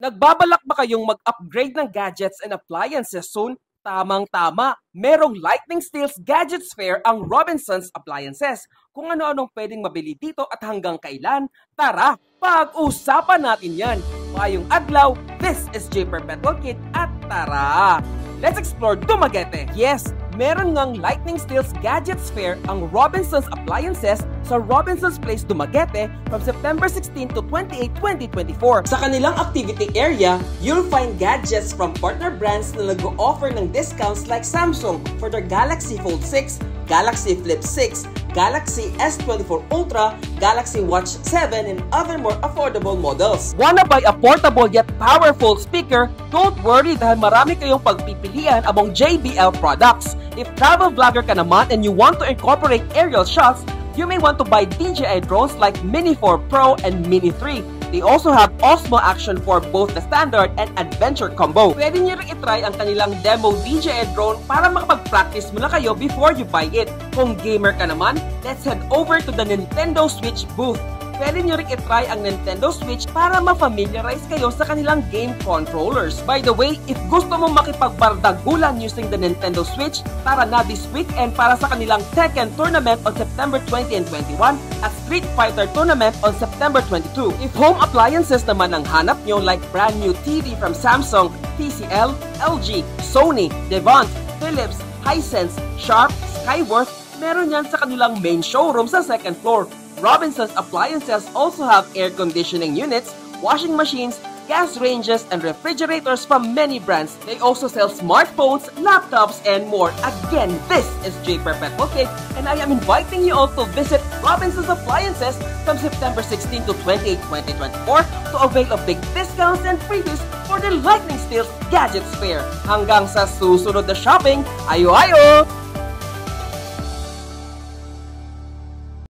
Nagbabalak ba kayong mag-upgrade ng gadgets and appliances soon? Tamang-tama, merong lightning steals gadgets fair ang Robinsons Appliances. Kung ano-anong pwedeng mabili dito at hanggang kailan, tara, pag-usapan natin yan. Mayong adlaw, this is JPerpetualKid at tara! Let's explore Dumaguete. Yes, meron ngang Lightning Steals Gadgets Fair ang Robinsons Appliances sa Robinsons Place, Dumaguete from September 16 to 28, 2024. Sa kanilang activity area, you'll find gadgets from partner brands na nag-o-offer ng discounts like Samsung for their Galaxy Fold 6, Galaxy Flip 6, Galaxy S24 Ultra, Galaxy Watch 7, and other more affordable models. Wanna buy a portable yet powerful speaker? Don't worry dahil marami kayong pagpipilian among JBL products. If travel vlogger ka naman and you want to incorporate aerial shots, you may want to buy DJI drones like Mini 4 Pro and Mini 3. They also have Osmo action for both the standard and adventure combo. Pwede nyo rin itry ang kanilang demo DJI drone para makapag-practice muna kayo before you buy it. Kung gamer ka naman, let's head over to the Nintendo Switch booth. Pwede nyo rin itry ang Nintendo Switch para ma-familiarize kayo sa kanilang game controllers. By the way, if gusto mong makipagbardagulan using the Nintendo Switch, tara na this weekend para sa kanilang Tekken tournament on September 20 and 21 at Street Fighter tournament on September 22. If home appliances naman ang hanap nyo like brand new TV from Samsung, TCL, LG, Sony, Devon, Philips, Hisense, Sharp, Skyworth, meron yan sa kanilang main showroom sa second floor. Robinsons Appliances also have air conditioning units, washing machines, gas ranges, and refrigerators from many brands. They also sell smartphones, laptops, and more. Again, this is JPerpetualKid, and I am inviting you all to visit Robinsons Appliances from September 16 to 28, 2024 to avail of big discounts and freebies for the Lightning Steals Gadgets Fair. Hanggang sa susunod na shopping, ayo-ayo!